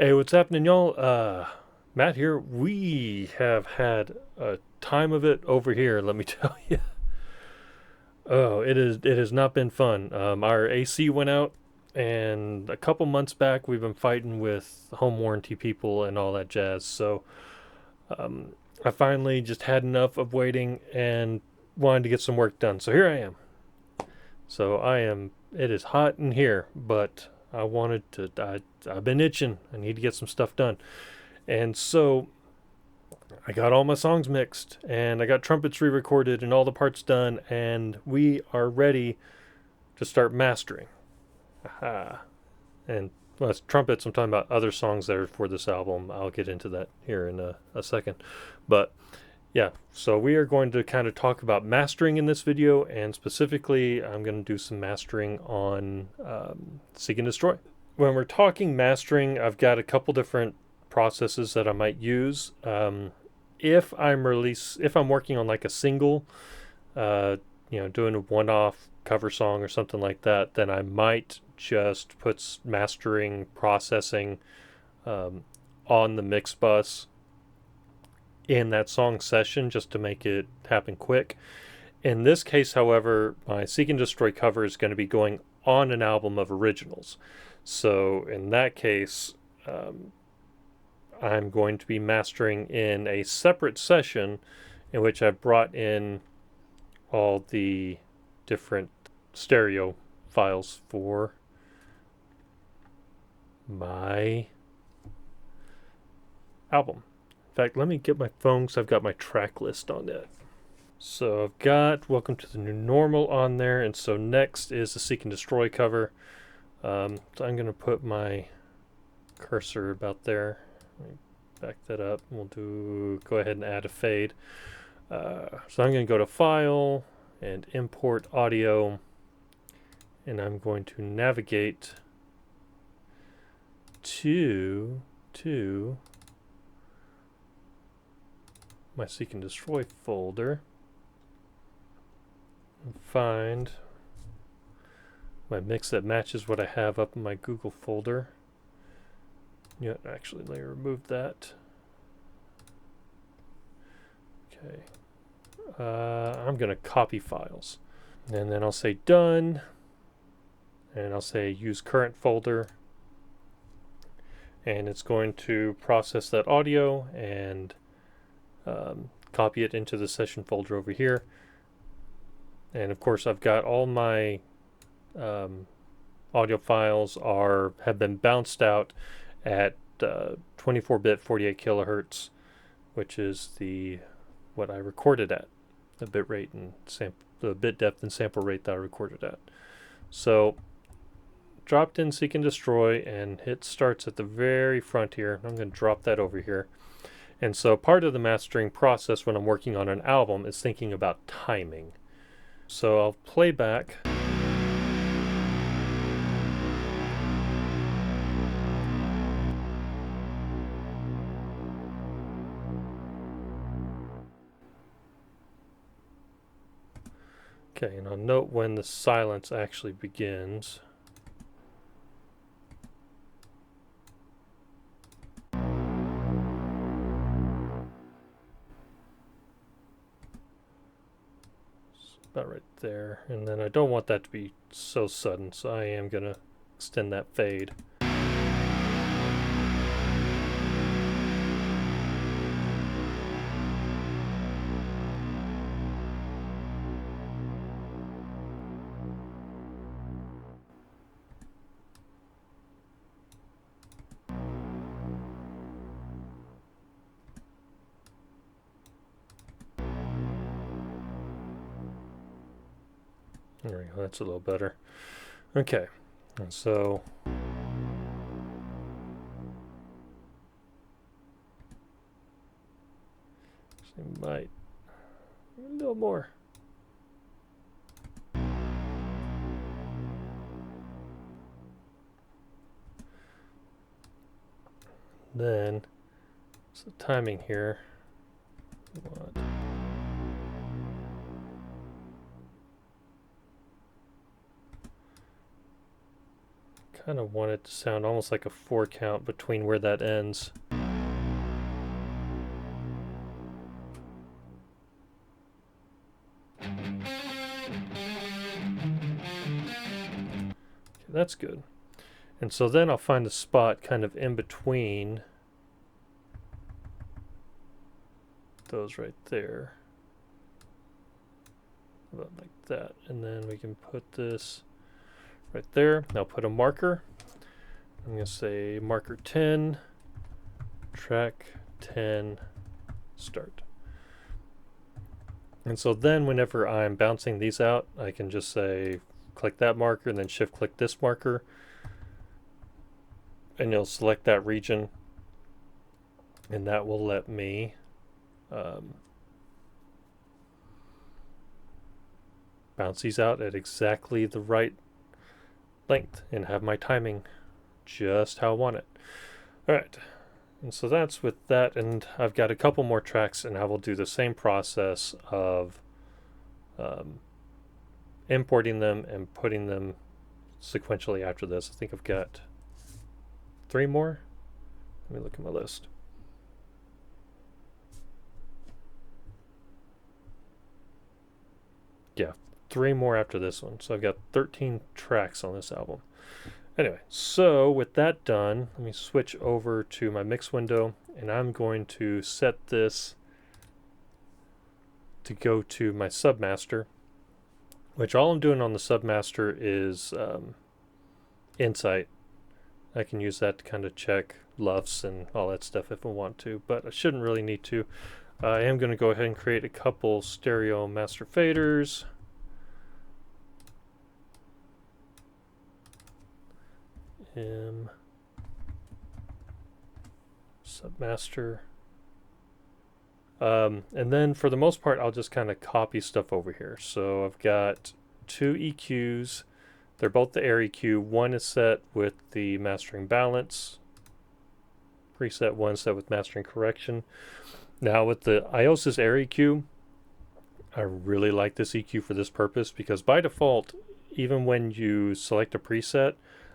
Hey, what's happening, y'all? Matt here. We have had a time of it over here, let me tell you. Oh, it has not been fun. Our AC went out, and a couple months back we've been fighting with home warranty people and all that jazz. So, um, I finally just had enough of waiting and wanted to get some work done. So here I am. It is hot in here, but I've been itching. I need to get some stuff done. And so I got all my songs mixed and I got trumpets re recorded and all the parts done, and we are ready to start mastering. Aha. And well, it's trumpets. I'm talking about other songs that are for this album. I'll get into that here in a second. But yeah, so we are going to kind of talk about mastering in this video, and specifically, I'm going to do some mastering on Seek and Destroy. When we're talking mastering, I've got a couple different processes that I might use. If I'm working on like a single, doing a one-off cover song or something like that, then I might just put mastering processing on the mix bus in that song session just to make it happen quick. In this case, however, my Seek and Destroy cover is going to be going on an album of originals. So in that case, I'm going to be mastering in a separate session in which I've brought in all the different stereo files for my album. In fact, let me get my phone because I've got my track list on it. So I've got Welcome to the New Normal on there, and so next is the Seek and Destroy cover. So I'm going to put my cursor about there. Let me back that up. We'll go ahead and add a fade. So I'm going to go to File and Import Audio, and I'm going to navigate to my Seek and Destroy folder and find my mix that matches what I have up in my Google folder. Yeah, actually, let me remove that. Okay. I'm going to copy files. And then I'll say done. And I'll say use current folder. And it's going to process that audio and copy it into the session folder over here. And of course, I've got all my audio files have been bounced out at 24-bit 48 kilohertz, which is what I recorded at, the bit rate and the bit depth and sample rate that I recorded at. So dropped in Seek and Destroy, and it starts at the very front here. I'm going to drop that over here. And so part of the mastering process when I'm working on an album is thinking about timing. So I'll play back. Okay, and I'll note when the silence actually begins. About right there. And then I don't want that to be so sudden, so I am going to extend that fade. There we go, that's a little better. Okay, and so might a little more. Then, so timing here. What? kind of want it to sound almost like a 4 count between where that ends. That's good. And so then I'll find a spot kind of in between those right there. About like that. And then we can put this right there. Now put a marker. I'm going to say marker 10, track 10, start. And so then whenever I'm bouncing these out, I can just say click that marker and then shift click this marker. And you'll select that region. And that will let me bounce these out at exactly the right length and have my timing just how I want it. Alright, and so that's with that, and I've got a couple more tracks, and I will do the same process of importing them and putting them sequentially after this. I think I've got 3 more. Let me look at my list. Yeah, 3 more after this one. So I've got 13 tracks on this album. Anyway, so with that done, let me switch over to my mix window, and I'm going to set this to go to my submaster, which all I'm doing on the submaster is insight. I can use that to kind of check LUFS and all that stuff if I want to, but I shouldn't really need to. I am going to go ahead and create a couple stereo master faders. Submaster. And then for the most part, I'll just kind of copy stuff over here. So I've got 2 EQs. They're both the air EQ. One is set with the mastering balance preset, one set with mastering correction. Now with the Iosis air EQ, I really like this EQ for this purpose because by default, even when you select a preset,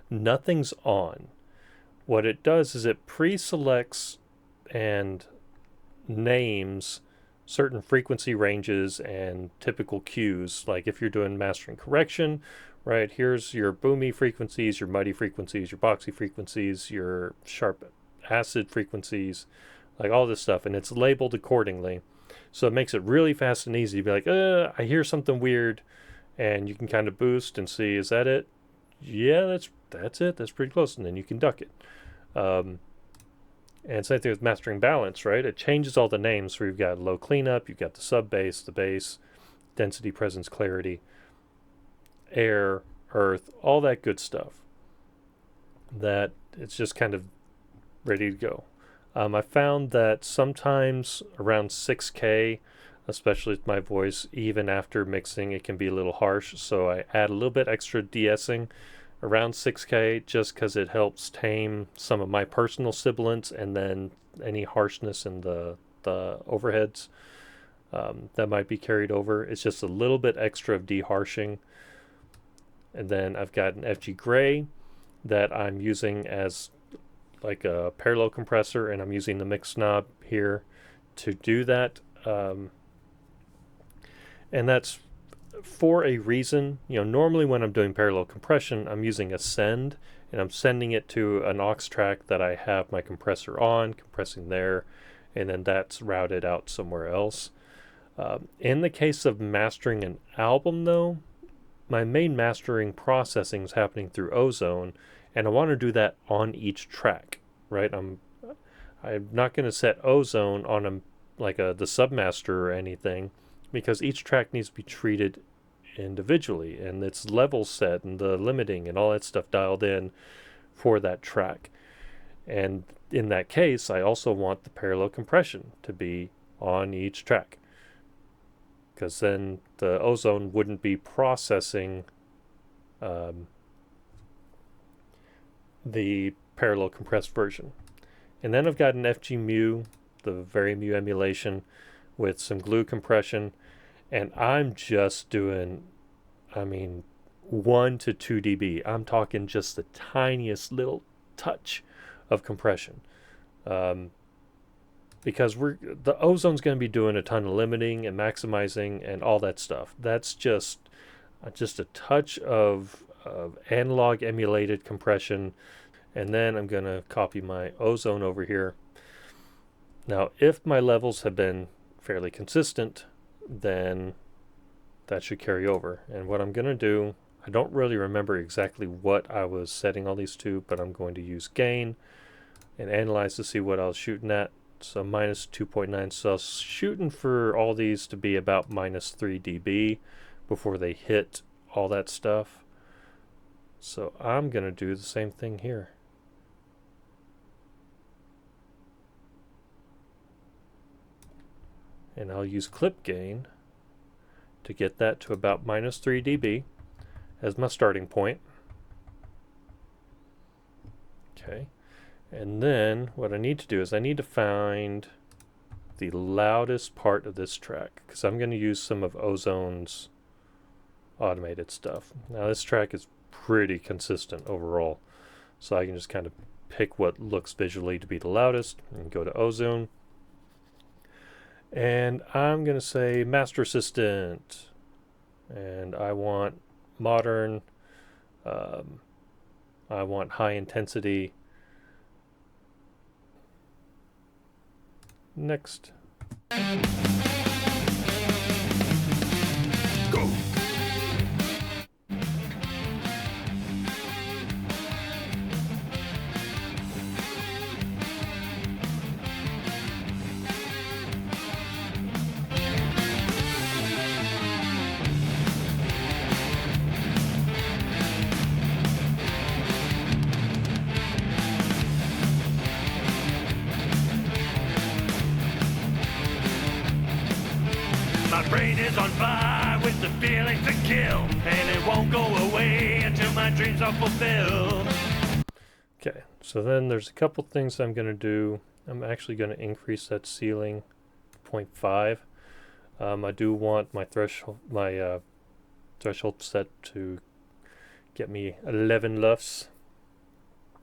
nothing's on. What it does is it pre-selects and names certain frequency ranges and typical cues. Like if you're doing mastering correction, right, here's your boomy frequencies, your muddy frequencies, your boxy frequencies, your sharp acid frequencies, like all this stuff, and it's labeled accordingly. So it makes it really fast and easy to be like, I hear something weird, and you can kind of boost and see, is that it? Yeah, that's it. That's pretty close, and then you can duck it. And same thing with mastering balance, right? It changes all the names. So you've got low cleanup, you've got the sub bass, the bass, density, presence, clarity, air, earth, all that good stuff. That it's just kind of ready to go. I found that sometimes around 6K, especially with my voice, even after mixing, it can be a little harsh. So I add a little bit extra de-essing around 6K just because it helps tame some of my personal sibilants and then any harshness in the overheads that might be carried over. It's just a little bit extra of de-harshing. And then I've got an FG Gray that I'm using as like a parallel compressor, and I'm using the mix knob here to do that. And that's for a reason. Normally when I'm doing parallel compression, I'm using a send, and I'm sending it to an aux track that I have my compressor on, compressing there, and then that's routed out somewhere else. In the case of mastering an album, though, my main mastering processing is happening through Ozone, and I want to do that on each track, right? I'm not going to set Ozone on the submaster or anything, because each track needs to be treated individually, and its level set and the limiting and all that stuff dialed in for that track. And in that case, I also want the parallel compression to be on each track, because then the Ozone wouldn't be processing the parallel compressed version. And then I've got an FG Mu, the Very Mu emulation, with some glue compression, and I'm just doing, 1 to 2 dB. I'm talking just the tiniest little touch of compression. Because the Ozone's going to be doing a ton of limiting and maximizing and all that stuff. That's just a touch of analog emulated compression. And then I'm going to copy my Ozone over here. Now, if my levels have been fairly consistent, then that should carry over. And what I'm going to do, I don't really remember exactly what I was setting all these to, but I'm going to use gain and analyze to see what I was shooting at. So minus 2.9. So I was shooting for all these to be about minus 3 dB before they hit all that stuff. So I'm going to do the same thing here. And I'll use clip gain to get that to about minus 3 dB as my starting point. Okay. And then what I need to do is I need to find the loudest part of this track, because I'm going to use some of Ozone's automated stuff. Now this track is pretty consistent overall, so I can just kind of pick what looks visually to be the loudest and go to Ozone. And I'm going to say Master Assistant, and I want modern, I want high intensity. Next. Go. My brain is on fire with the feeling to kill, and it won't go away until my dreams are fulfilled. Okay, so then there's a couple things I'm going to do. I'm actually going to increase that ceiling 0.5. I do want my threshold set to get me 11 LUFS.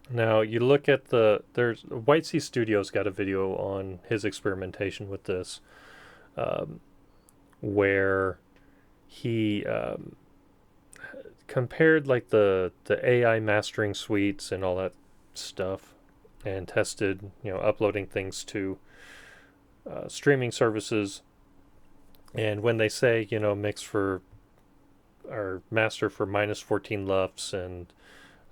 Now you look at there's White Sea Studios got a video on his experimentation with this, where he compared like the AI mastering suites and all that stuff, and tested, uploading things to streaming services. And when they say, mix for or master for minus 14 LUFS and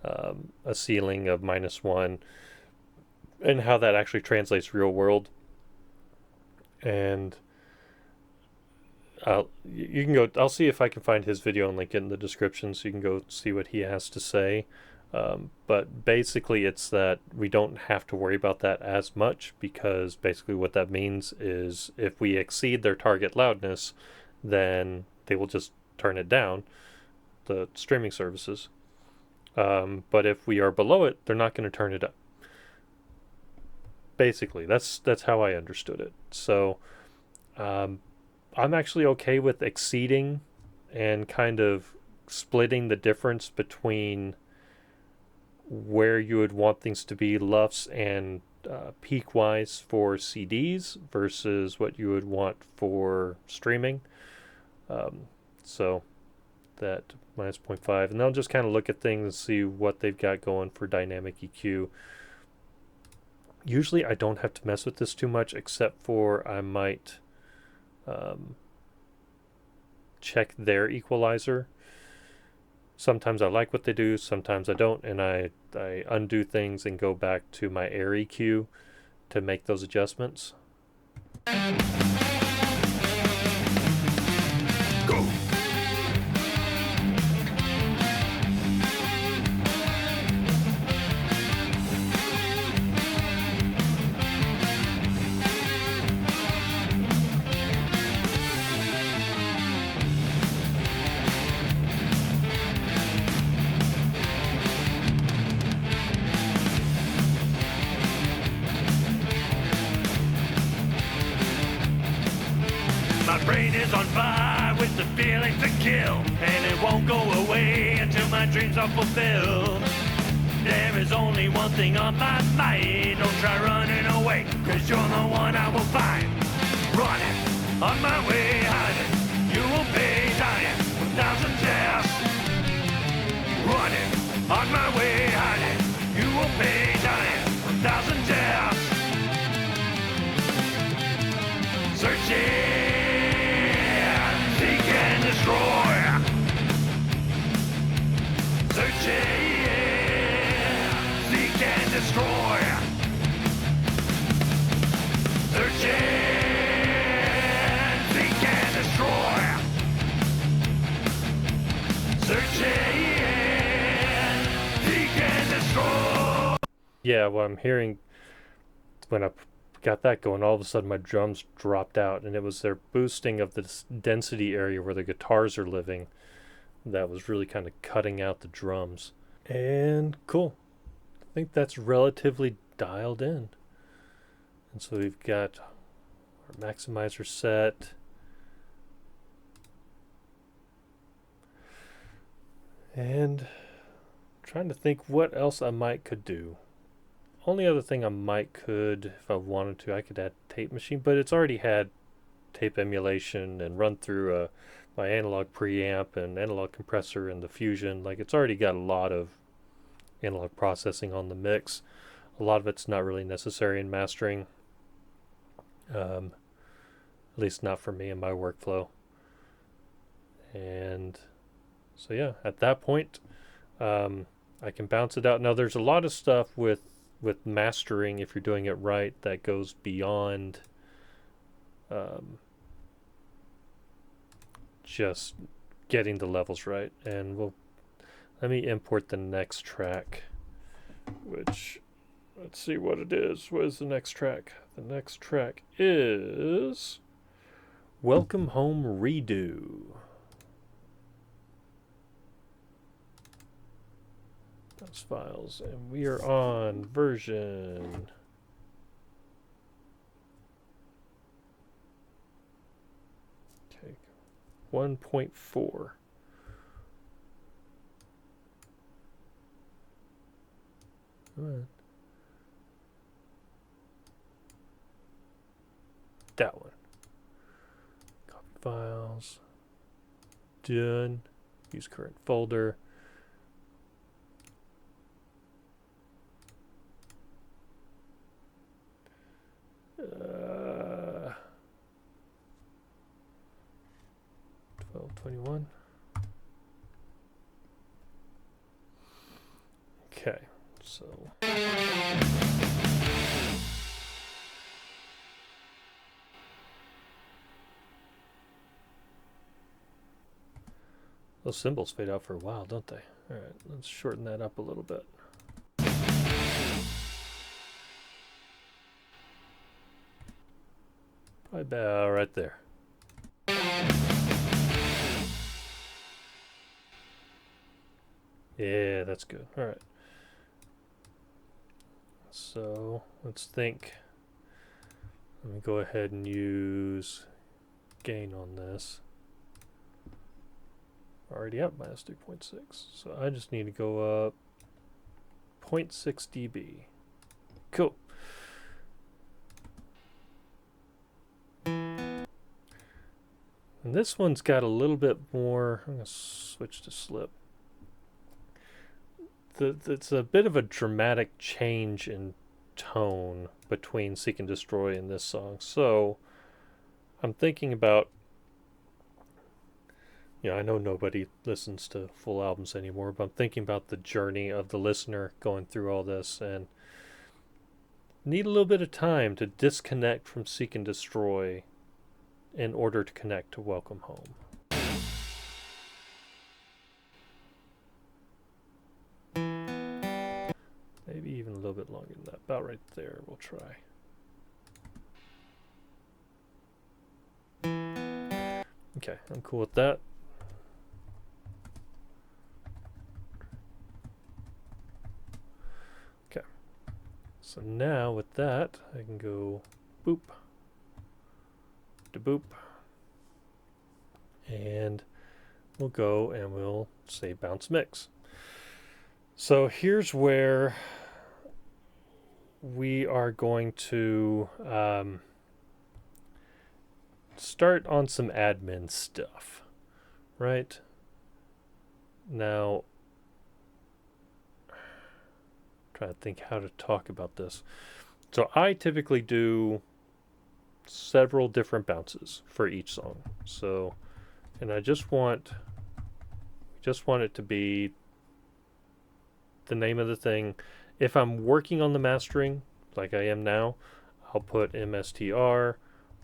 a ceiling of -1, and how that actually translates real world. And you can go, I'll see if I can find his video and link it in the description so you can go see what he has to say. But basically it's that we don't have to worry about that as much, because basically what that means is if we exceed their target loudness, then they will just turn it down, the streaming services. But if we are below it, they're not going to turn it up. Basically, that's how I understood it. So I'm actually okay with exceeding and kind of splitting the difference between where you would want things to be LUFS and peak-wise for CDs versus what you would want for streaming. So that minus 0.5. And I'll just kind of look at things and see what they've got going for dynamic EQ. Usually I don't have to mess with this too much, except for I might check their equalizer. Sometimes I like what they do, sometimes I don't, and I undo things and go back to my air EQ to make those adjustments. Go. brain is on fire with the feeling to kill, and it won't go away until my dreams are fulfilled. There is only one thing on my mind. Don't try running away, cause you're the one I will find. Running, on my way, hiding. You will pay, dying, 1,000 deaths. Running, on my way, hiding. You will pay, dying, 1,000 deaths. Searching, seek and destroy. Searching, seek and destroy. Searching, seek and destroy. Searching, seek and destroy. Yeah, well, I'm hearing when I got that going, all of a sudden my drums dropped out, and it was their boosting of this density area where the guitars are living that was really kind of cutting out the drums. And cool. I think that's relatively dialed in. And so we've got our maximizer set. And I'm trying to think what else I could do. Only other thing I could, if I wanted to, I could add tape machine, but it's already had tape emulation and run through my analog preamp and analog compressor and the Fusion. Like, it's already got a lot of analog processing on the mix. A lot of it's not really necessary in mastering, at least not for me and my workflow. And so yeah, at that point, I can bounce it out. Now there's a lot of stuff with mastering, if you're doing it right, that goes beyond just getting the levels right. And let me import the next track, which, let's see what it is. What is the next track? The next track is Welcome Home Redo. Those files, and we are on version 1.4. That one. Copy files. Done. Use current folder. Uh, 1221. Okay, so those symbols fade out for a while, don't they? All right, let's shorten that up a little bit. Probably about right there. Yeah, that's good. All right. So let's think. Let me go ahead and use gain on this. Already up minus 3.6. So I just need to go up 0.6 dB. Cool. And this one's got a little bit more. I'm going to switch to slip. It's a bit of a dramatic change in tone between Seek and Destroy and this song. So I'm thinking about, I know nobody listens to full albums anymore, but I'm thinking about the journey of the listener going through all this, and need a little bit of time to disconnect from Seek and Destroy in order to connect to Welcome Home. Maybe even a little bit longer than that. About right there, we'll try. Okay, I'm cool with that. Okay. So now with that, I can go boop, to boop, and we'll go and we'll say bounce mix. So here's where we are going to start on some admin stuff, right? Now, trying to think how to talk about this. So I typically do several different bounces for each song. So, and I just want it to be the name of the thing. If I'm working on the mastering, like I am now, I'll put MSTR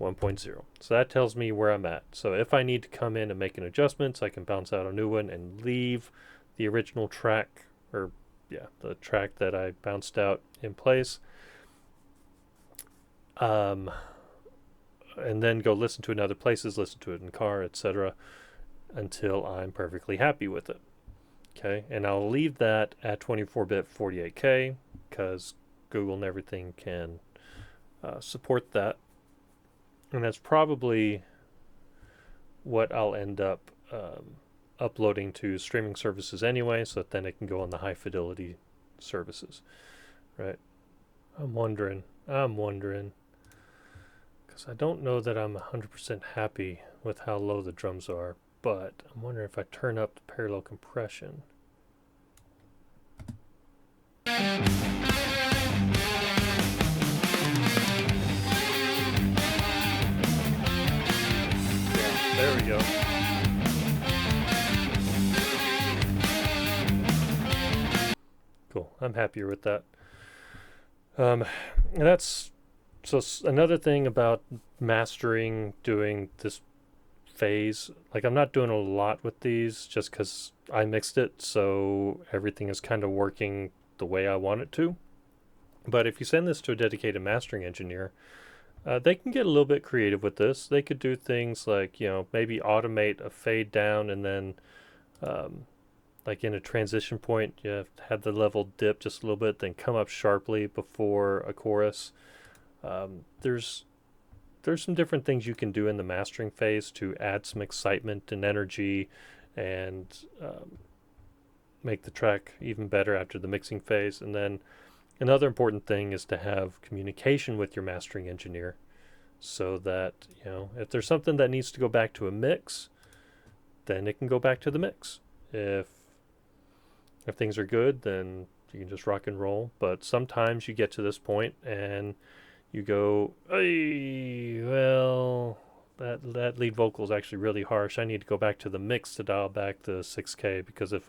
1.0. So that tells me where I'm at. So if I need to come in and make an adjustments, I can bounce out a new one and leave the original track, or the track that I bounced out in place. And then go listen to it in other places, listen to it in the car, etc., until I'm perfectly happy with it. Okay, and I'll leave that at 24-bit 48K because Google and everything can support that. And that's probably what I'll end up uploading to streaming services anyway, so that then it can go on the high fidelity services, right? I'm wondering, because I don't know that I'm 100% happy with how low the drums are, but I'm wondering if I turn up the parallel compression. Yeah, there we go. Cool. I'm happier with that. And that's so another thing about mastering, doing this phase. Like I'm not doing a lot with these just because I mixed it, so everything is kind of working the way I want it to. But if you send this to a dedicated mastering engineer, they can get a little bit creative with this. They could do things like, maybe automate a fade down and then like in a transition point, you have the level dip just a little bit, then come up sharply before a chorus. There's some different things you can do in the mastering phase to add some excitement and energy and make the track even better after the mixing phase. And then another important thing is to have communication with your mastering engineer so that, if there's something that needs to go back to a mix, then it can go back to the mix. If things are good, then you can just rock and roll. But sometimes you get to this point and you go, hey, well, that lead vocal is actually really harsh. I need to go back to the mix to dial back the 6K because if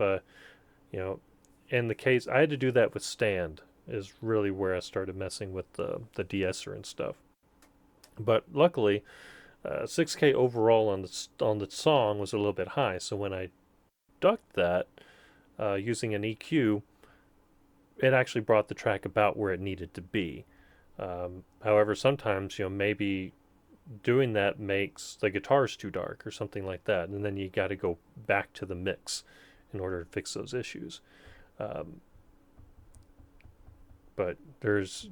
in the case I had to do that with stand is really where I started messing with the de-esser and stuff. But luckily, 6K overall on the song was a little bit high. So when I ducked that using an EQ, it actually brought the track about where it needed to be. However, sometimes maybe doing that makes the guitars too dark or something like that, and then you got to go back to the mix in order to fix those issues. But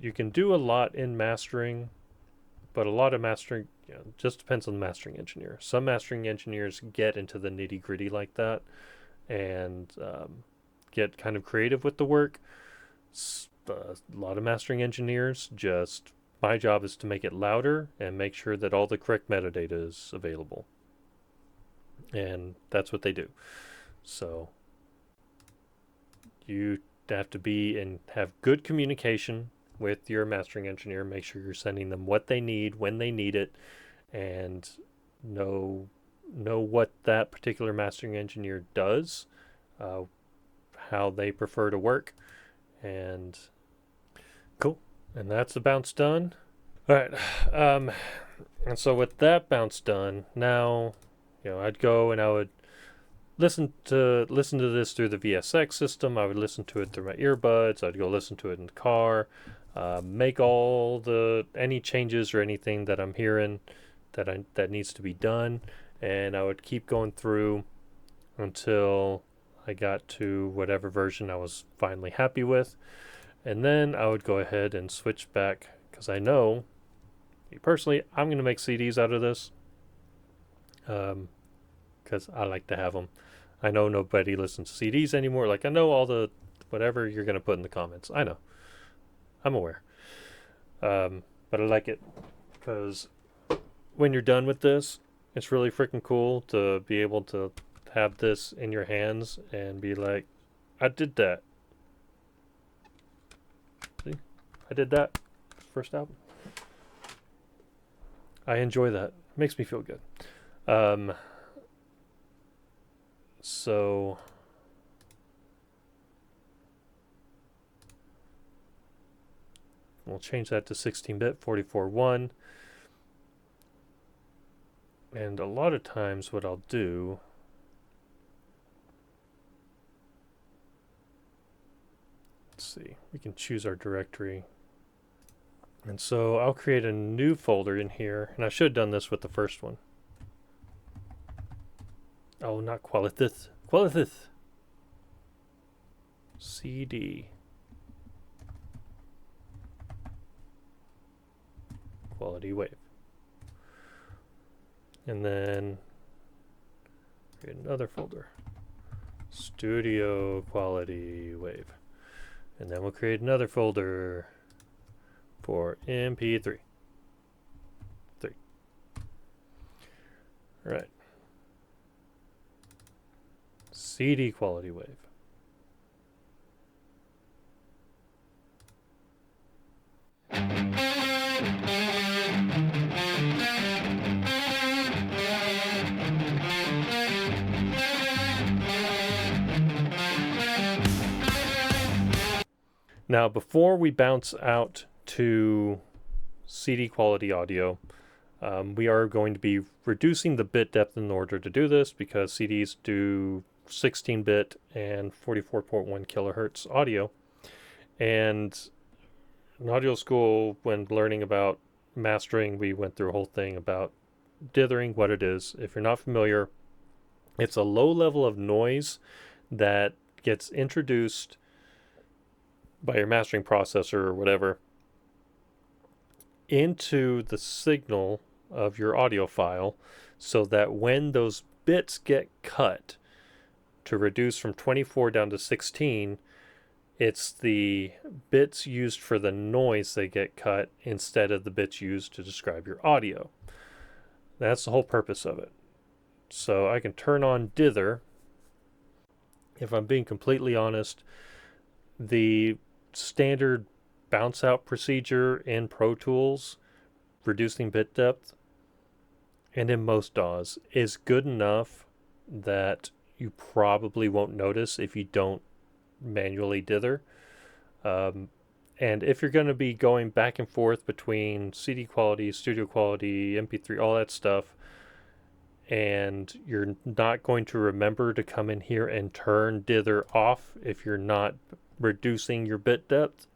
you can do a lot in mastering, but a lot of mastering just depends on the mastering engineer. Some mastering engineers get into the nitty gritty like that and get kind of creative with the work. A lot of mastering engineers my job is to make it louder and make sure that all the correct metadata is available. And that's what they do. So you have to be and have good communication with your mastering engineer. Make sure you're sending them what they need when they need it, and know what that particular mastering engineer does, how they prefer to work, and cool. And that's the bounce done. All right. And so with that bounce done, now, I'd go and I would listen to this through the VSX system. I would listen to it through my earbuds. I'd go listen to it in the car, make all any changes or anything that I'm hearing that needs to be done, and I would keep going through until I got to whatever version I was finally happy with. And then I would go ahead and switch back, because I know, me personally, I'm going to make CDs out of this. because I like to have them. I know nobody listens to CDs anymore. Like, I know all the whatever you're going to put in the comments. I know. I'm aware. But I like it because when you're done with this, it's really freaking cool to be able to have this in your hands and be like, I did that. See? I did that. First album. I enjoy that. It makes me feel good. So we'll change that to 16-bit 44.1. And a lot of times what I'll do, let's see, we can choose our directory. And so I'll create a new folder in here, and I should have done this with the first one. Oh, not Qualithith. Qualithith. CD. Quality wave. And then create another folder. Studio quality wave. And then we'll create another folder for MP3. All right. CD quality wave. Now, before we bounce out to CD quality audio, we are going to be reducing the bit depth in order to do this because CDs do 16-bit and 44.1 kilohertz audio. And in audio school, when learning about mastering, we went through a whole thing about dithering, what it is. If you're not familiar, it's a low level of noise that gets introduced by your mastering processor or whatever into the signal of your audio file so that when those bits get cut to reduce from 24 down to 16, it's the bits used for the noise that get cut instead of the bits used to describe your audio. That's the whole purpose of it. So I can turn on dither. If I'm being completely honest, the standard bounce out procedure in Pro Tools, reducing bit depth, and in most DAWs is good enough that you probably won't notice if you don't manually dither. And if you're going to be going back and forth between CD quality, studio quality, MP3, all that stuff, and you're not going to remember to come in here and turn dither off if you're not reducing your bit depth,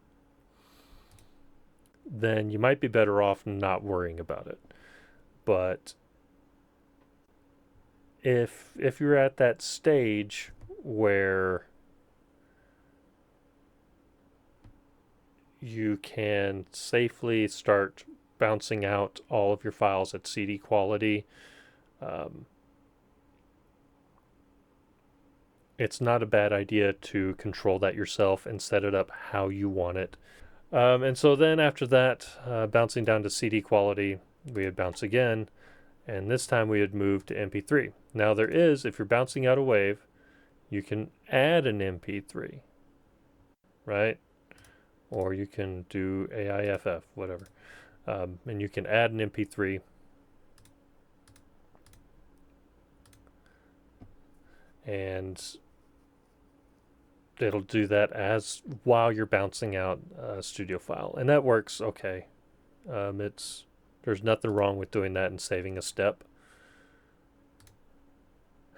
then you might be better off not worrying about it. But if you're at that stage where you can safely start bouncing out all of your files at CD quality, it's not a bad idea to control that yourself and set it up how you want it. And so then after that, bouncing down to CD quality, we would bounce again, and this time we would move to MP3. Now there is, if you're bouncing out a wave, you can add an MP3, right? Or you can do AIFF, whatever. And you can add an MP3. And it'll do that as while you're bouncing out a studio file, and that works okay. There's nothing wrong with doing that and saving a step.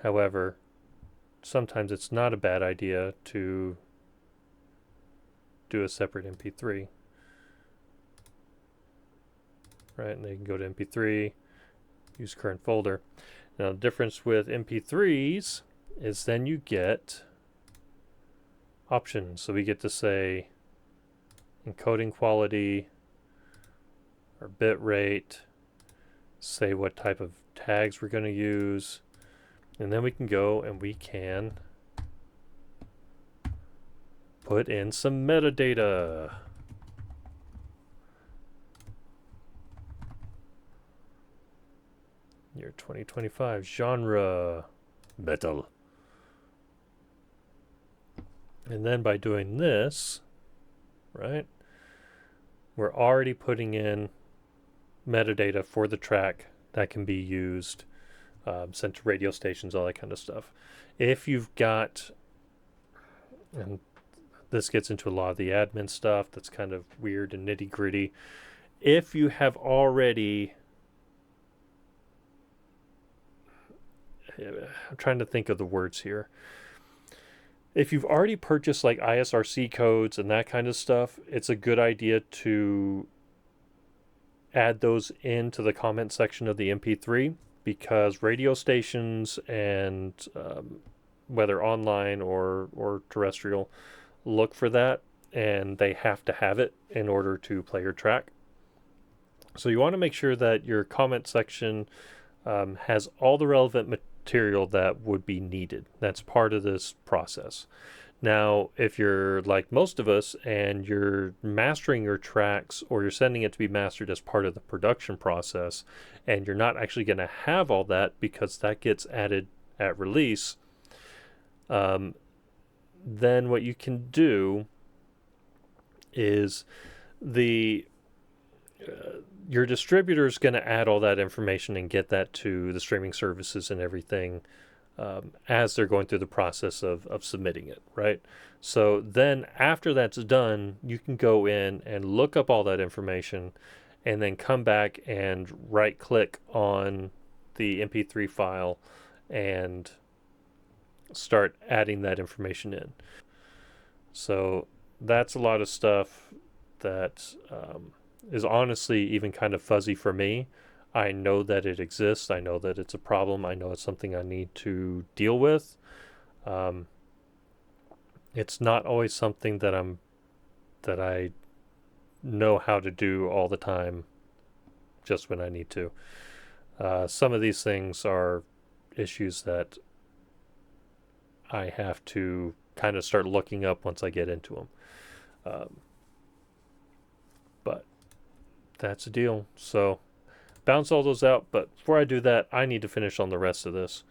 However, sometimes it's not a bad idea to do a separate MP3, right? And they can go to MP3, use current folder. Now the difference with MP3s is then you get options. So we get to say encoding quality or bit rate, say what type of tags we're going to use, And then we can go and we can put in some metadata. Year 2025, genre, metal. And then by doing this, right, we're already putting in metadata for the track that can be used, sent to radio stations, all that kind of stuff. If you've got, and this gets into a lot of the admin stuff that's kind of weird and nitty gritty. If you have already, I'm trying to think of the words here. If you've already purchased like ISRC codes and that kind of stuff, it's a good idea to add those into the comment section of the MP3, because radio stations and whether online or terrestrial look for that, and they have to have it in order to play your track. So you want to make sure that your comment section has all the relevant material that would be needed. That's part of this process. Now, if you're like most of us and you're mastering your tracks, or you're sending it to be mastered as part of the production process, and you're not actually going to have all that because that gets added at release, then what you can do is your distributor is going to add all that information and get that to the streaming services and everything as they're going through the process of submitting it, right? So then after that's done, you can go in and look up all that information and then come back and right click on the MP3 file and start adding that information in. So that's a lot of stuff that is honestly even kind of fuzzy for me. I know that it exists. I know that it's a problem. I know it's something I need to deal with. It's not always something that I know how to do all the time, just when I need to. Some of these things are issues that I have to kind of start looking up once I get into them. But that's the deal. So bounce all those out. But before I do that, I need to finish on the rest of this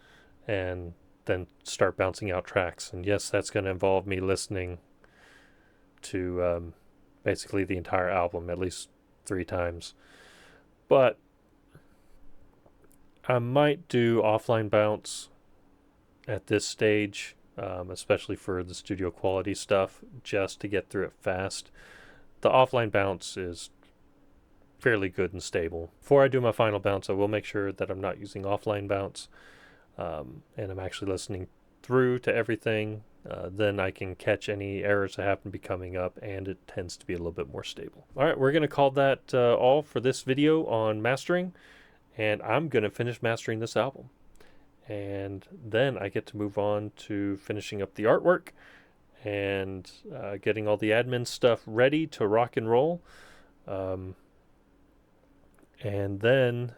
and then start bouncing out tracks. And yes, that's going to involve me listening to basically the entire album at least 3 times. But I might do offline bounce at this stage, especially for the studio quality stuff, just to get through it fast. The offline bounce is fairly good and stable. Before I do my final bounce, I will make sure that I'm not using offline bounce, and I'm actually listening through to everything. Then I can catch any errors that happen to be coming up, and it tends to be a little bit more stable. All right, we're going to call that all for this video on mastering, and I'm going to finish mastering this album. And then I get to move on to finishing up the artwork and getting all the admin stuff ready to rock and roll. And then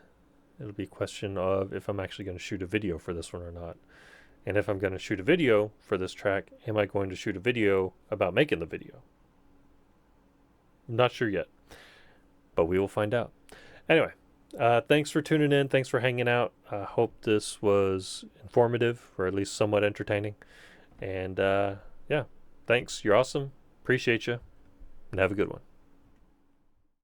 it'll be a question of if I'm actually going to shoot a video for this one or not. And if I'm going to shoot a video for this track, am I going to shoot a video about making the video? I'm not sure yet, but we will find out. Anyway, thanks for tuning in. Thanks for hanging out. I hope this was informative, or at least somewhat entertaining. And yeah, thanks. You're awesome. Appreciate you. And have a good one.